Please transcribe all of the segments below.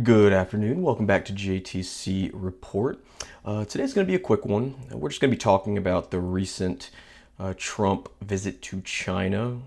Good afternoon. Welcome back to JTC Report. Today's going to be a quick one. We're just going to be talking about the recent Trump visit to China.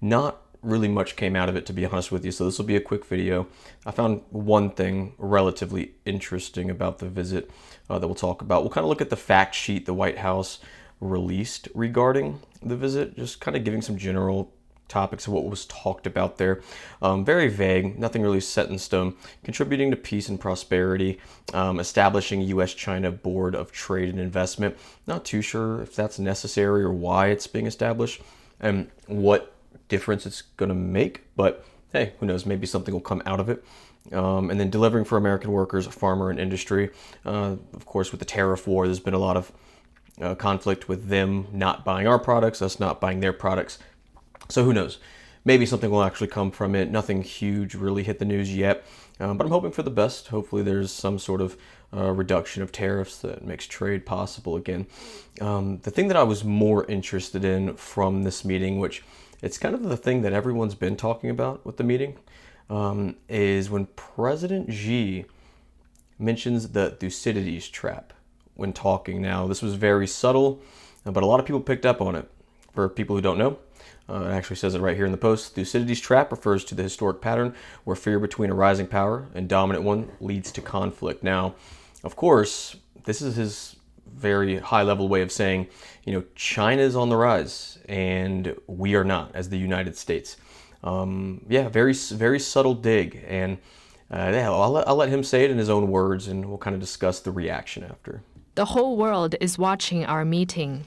Not really much came out of it, to be honest with you, so this will be a quick video. I found one thing relatively interesting about the visit that we'll talk about. We'll kind of look at the fact sheet the White House released regarding the visit, just kind of giving some general topics of what was talked about there. Very vague, nothing really set in stone. Contributing to peace and prosperity, establishing U.S.-China Board of Trade and Investment. Not too sure if that's necessary or why it's being established and what difference it's going to make, but hey, who knows, maybe something will come out of it. And then delivering for American workers, farmer and industry. Of course, with the tariff war, there's been a lot of conflict with them not buying our products, us not buying their products. So who knows? Maybe something will actually come from it. Nothing huge really hit the news yet, but I'm hoping for the best. Hopefully there's some sort of reduction of tariffs that makes trade possible again. The thing that I was more interested in from this meeting, which it's kind of the thing that everyone's been talking about with the meeting, is when President Xi mentions the Thucydides trap when talking. Now, this was very subtle, but a lot of people picked up on it. For people who don't know, it actually says it right here in the post. Thucydides trap refers to the historic pattern where fear between a rising power and dominant one leads to conflict. Now, of course, this is his very high-level way of saying, China is on the rise and we are not, as the United States. Yeah, very, very subtle dig, and yeah, I'll let him say it in his own words, and we'll kind of discuss the reaction after. The whole world is watching our meeting.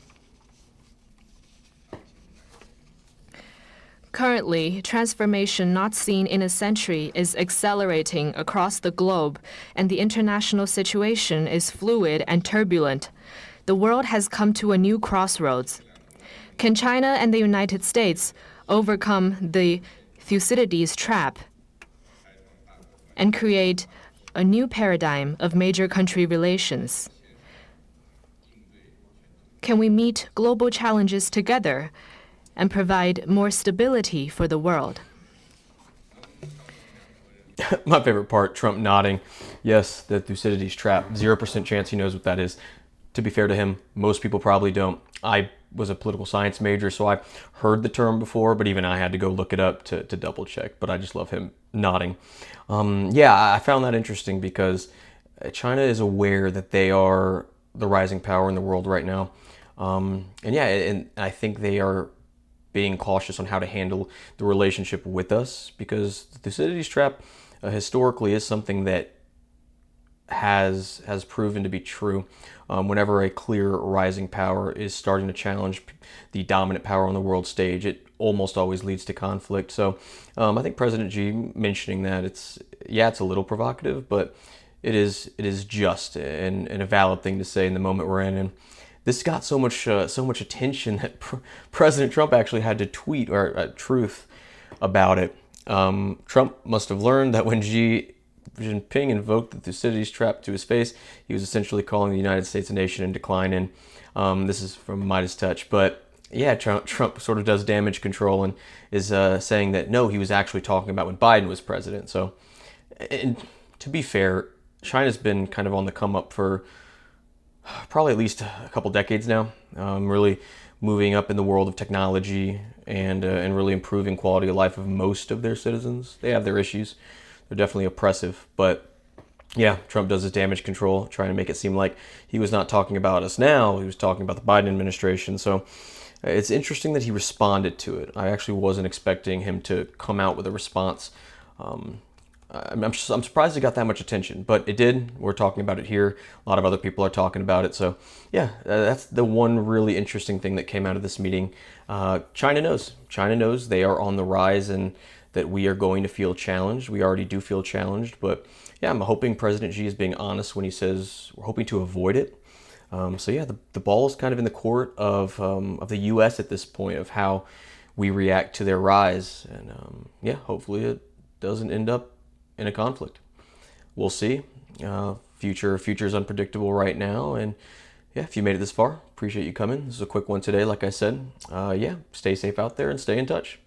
Currently, transformation not seen in a century is accelerating across the globe, and the international situation is fluid and turbulent. The world has come to a new crossroads. Can China and the United States overcome the Thucydides trap and create a new paradigm of major country relations? Can we meet global challenges together and provide more stability for the world? My favorite part, Trump nodding. Yes, the Thucydides trap. 0% chance he knows what that is. To be fair to him, most people probably don't. I was a political science major, so I heard the term before, but even I had to go look it up to double check. But I just love him nodding. Yeah, I found that interesting because China is aware that they are the rising power in the world right now. And yeah, and I think they are being cautious on how to handle the relationship with us, because the Thucydides trap historically is something that has proven to be true. Whenever a clear rising power is starting to challenge the dominant power on the world stage, it almost always leads to conflict. So I think President Xi mentioning that, it's a little provocative, but it is just and a valid thing to say in the moment we're in. And this got so much attention that President Trump actually had to tweet or truth about it. Trump must have learned that when Jinping invoked the Thucydides trap to his face, he was essentially calling the United States a nation in decline. And this is from Midas Touch, but yeah, Trump sort of does damage control and is saying that no, he was actually talking about when Biden was president. So, and to be fair, China's been kind of on the come up for probably at least a couple decades now, really moving up in the world of technology and really improving quality of life of most of their citizens. They have their issues. They're definitely oppressive, but yeah, Trump does his damage control, trying to make it seem like he was not talking about us now, he was talking about the Biden administration. So it's interesting that he responded to it. I actually wasn't expecting him to come out with a response. I'm surprised it got that much attention, but it did. We're talking about it here. A lot of other people are talking about it. So yeah, that's the one really interesting thing that came out of this meeting. China knows. China knows they are on the rise and that we are going to feel challenged. We already do feel challenged, but yeah, I'm hoping President Xi is being honest when he says we're hoping to avoid it. So yeah, the ball is kind of in the court of the U.S. at this point, of how we react to their rise. And yeah, hopefully it doesn't end up in a conflict. We'll see. Future is unpredictable right now, and yeah, if you made it this far, appreciate you coming. This is a quick one today, like I said. Yeah, stay safe out there and stay in touch.